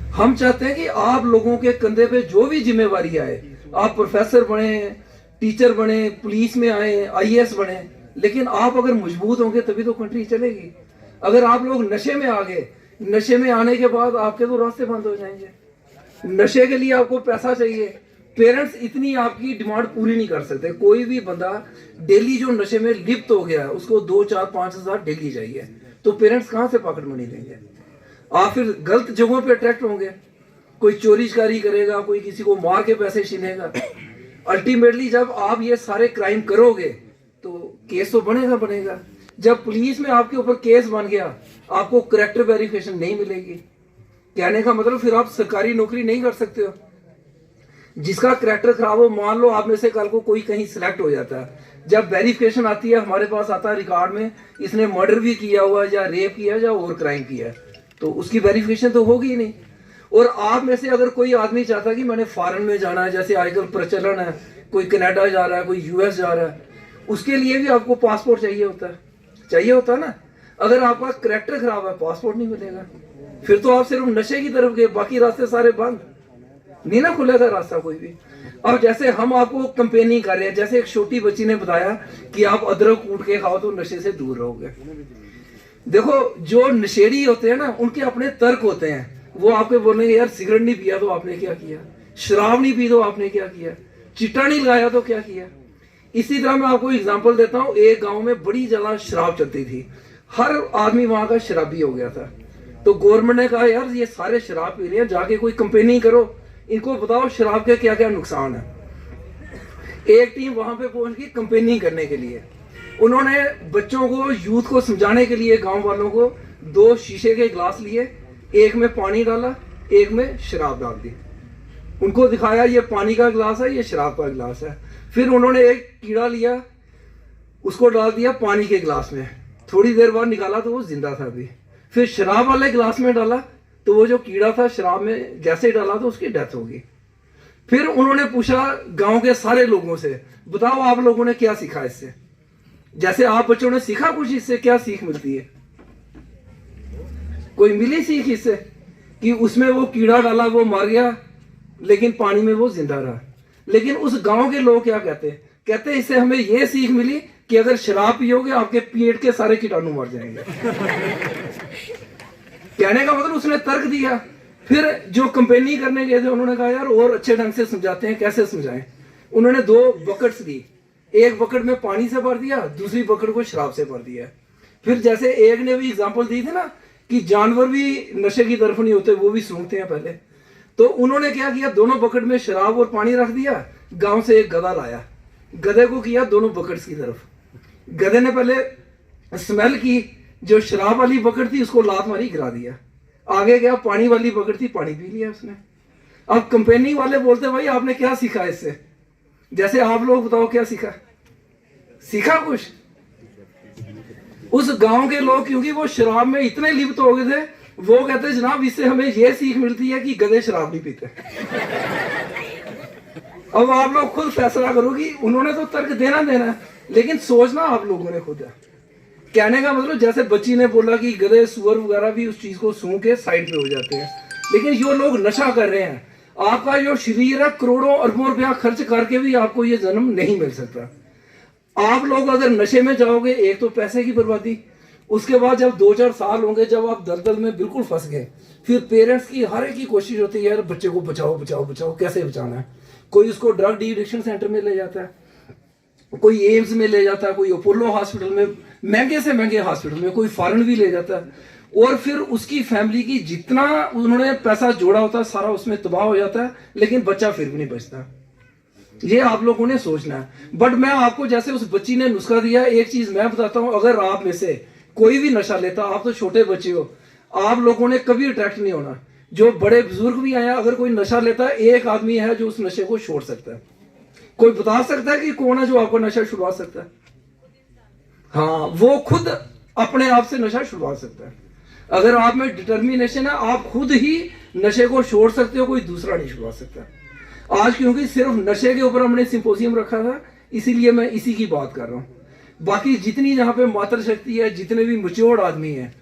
हम चाहते हैं कि आप लोगों के कंधे पे जो भी जिम्मेवारी आए, आप प्रोफेसर बने, टीचर बने, पुलिस में आए, आईएएस बने, लेकिन आप अगर मजबूत होंगे तभी तो कंट्री चलेगी। अगर आप लोग नशे में आ गए, नशे में आने के बाद आपके तो रास्ते बंद हो जाएंगे। नशे के लिए आपको पैसा चाहिए, पेरेंट्स इतनी आपकी डिमांड पूरी नहीं कर सकते। कोई भी बंदा डेली जो नशे में लिप्त हो गया है उसको 2, 4, 5 हज़ार डेली चाहिए, तो पेरेंट्स कहां से पॉकेट मनी देंगे? आप फिर गलत जगहों पे अट्रैक्ट होंगे, कोई चोरी चकारी करेगा, कोई किसी को मार के पैसे छीनेगा। अल्टीमेटली जब आप ये सारे क्राइम करोगे तो केस तो बनेगा बनेगा। जब पुलिस में आपके ऊपर केस बन गया, आपको कैरेक्टर वेरिफिकेशन नहीं मिलेगी। कहने का मतलब फिर आप सरकारी नौकरी नहीं कर सकते हो। जिसका कैरेक्टर खराब हो, मान लो आप में से कल को कोई कहीं सिलेक्ट हो जाता है, जब वेरिफिकेशन आती है, हमारे पास आता है रिकॉर्ड में इसने मर्डर भी किया हुआ है या रेप किया है या और क्राइम किया है, तो उसकी वेरिफिकेशन तो होगी ही नहीं। और आप में से अगर कोई आदमी चाहता है कि मैंने फॉरेन में जाना है, जैसे आजकल प्रचलन है, कोई कनाडा जा रहा है, कोई यूएस जा रहा है, उसके लिए भी आपको पासपोर्ट चाहिए होता है ना। अगर आपका कैरेक्टर खराब है, पासपोर्ट नहीं मिलेगा, फिर तो आप सिर्फ नशे की तरफ गए, बाकी रास्ते सारे बंद, नहीं ना खुलेगा रास्ता कोई भी। और जैसे हम आपको कंपेनिंग कर रहे हैं, जैसे एक छोटी बच्ची ने बताया कि आप अदरक कूट के खाओ तो नशे से दूर रहोगे। देखो, जो नशेड़ी होते हैं ना, उनके अपने तर्क होते हैं। वो आपको बोलेंगे यार सिगरेट नहीं पिया तो आपने क्या किया, शराब नहीं पी तो आपने क्या किया, चिट्टा नहीं लगाया तो क्या किया। इसी तरह मैं आपको एग्जांपल देता हूँ। एक गांव में बड़ी ज्यादा शराब चलती थी, हर आदमी वहां का शराबी हो गया था। तो गवर्नमेंट ने कहा यार ये सारे शराब पी रहे हैं, जाके कोई कंपेनिंग करो, इनको बताओ शराब के क्या क्या नुकसान है। एक टीम वहां पे पहुंच गई कंपेनिंग करने के लिए। उन्होंने बच्चों को, यूथ को समझाने के लिए, गांव वालों को 2 शीशे के गिलास लिए, एक में पानी डाला, एक में शराब डाल दी। उनको दिखाया ये पानी का गिलास है, ये शराब का गिलास है। फिर उन्होंने एक कीड़ा लिया, उसको डाल दिया पानी के गिलास में, थोड़ी देर बाद निकाला तो वो जिंदा था अभी। फिर शराब वाले गिलास में डाला तो वो जो कीड़ा था शराब में जैसे ही डाला तो उसकी डेथ हो गई। फिर उन्होंने पूछा गांव के सारे लोगों से, बताओ आप लोगों ने क्या सीखा इससे? जैसे आप बच्चों ने सीखा कुछ इससे, क्या सीख मिलती है? कोई मिली सीख इससे कि उसमें वो कीड़ा डाला, वो मर गया, लेकिन पानी में वो जिंदा रहा। लेकिन उस गांव के लोग क्या कहते इससे हमें ये सीख मिली कि अगर शराब पियोगे आपके पेट के सारे कीटाणु मर जाएंगे। कहने का मतलब उसने तर्क दिया। फिर जो कंपेनी करने गए थे उन्होंने कहा यार और अच्छे ढंग से समझाते हैं, कैसे समझाएं। उन्होंने 2 बकेट्स दी, एक बकेट में पानी से भर दिया, दूसरी बकेट को शराब से भर दिया। फिर जैसे एक ने भी एग्जांपल दी थी ना कि जानवर भी नशे की तरफ नहीं होते, वो भी सूंघते हैं पहले, तो उन्होंने क्या किया, दोनों बकेट में शराब और पानी रख दिया, गांव से एक गधा लाया, गधे को किया दोनों बकेट्स की तरफ। गधे ने पहले स्मेल की, जो शराब वाली बकेट थी उसको लात मारी, गिरा दिया। आगे गया, पानी वाली बकेट थी, पानी पी लिया उसने। अब कंपेनी वाले बोलते भाई आपने क्या सीखा इससे? जैसे आप लोग बताओ क्या सीखा कुछ? उस गांव के लोग, क्योंकि वो शराब में इतने लिप्त हो गए थे, वो कहते जनाब इससे हमें ये सीख मिलती है कि गधे शराब नहीं पीते। अब आप लोग खुद फैसला करो कि उन्होंने तो तर्क देना, लेकिन सोचना आप लोगों ने खुद है। कहने का मतलब जैसे बच्ची ने बोला कि गधे सुअर वगैरह भी उस चीज को सूंघ के साइड पे हो जाते हैं, लेकिन जो लोग नशा कर रहे हैं, आपका जो शरीर है करोड़ों अरबों रुपया खर्च करके भी आपको ये जन्म नहीं मिल सकता। आप लोग अगर नशे में जाओगे, एक तो पैसे की बर्बादी, उसके बाद जब 2-4 साल होंगे, जब आप दलदल में बिल्कुल फंस गए, फिर पेरेंट्स की हर एक की कोशिश होती है यार बच्चे को बचाओ, कैसे बचाना है। कोई उसको ड्रग डी एडिक्शन सेंटर में ले जाता है, कोई एम्स में ले जाता है, कोई अपोलो हॉस्पिटल में, महंगे से महंगे हॉस्पिटल में, कोई फॉरेन भी ले जाता है। और फिर उसकी फैमिली की जितना उन्होंने पैसा जोड़ा होता है सारा उसमें तबाह हो जाता है, लेकिन बच्चा फिर भी नहीं बचता। ये आप लोगों ने सोचना है। बट मैं आपको, जैसे उस बच्ची ने नुस्खा दिया, एक चीज मैं बताता हूं, अगर आप में से कोई भी नशा लेता, आप तो छोटे बच्चे हो, आप लोगों ने कभी अट्रैक्ट नहीं होना। जो बड़े बुजुर्ग भी आए, अगर कोई नशा लेता है, एक आदमी है जो उस नशे को छोड़ सकता है। कोई बता सकता है कि कौन है जो आपको नशा छुड़वा सकता है? हाँ, वो खुद अपने आप से नशा छुड़वा सकता है। अगर आप में डिटर्मिनेशन है, आप खुद ही नशे को छोड़ सकते हो, कोई दूसरा नहीं छुड़वा सकता। आज क्योंकि सिर्फ नशे के ऊपर हमने सिंपोजियम रखा था, इसीलिए मैं इसी की बात कर रहा हूं। बाकी जितनी यहाँ पे मातृ शक्ति है, जितने भी मैच्योर्ड आदमी हैं,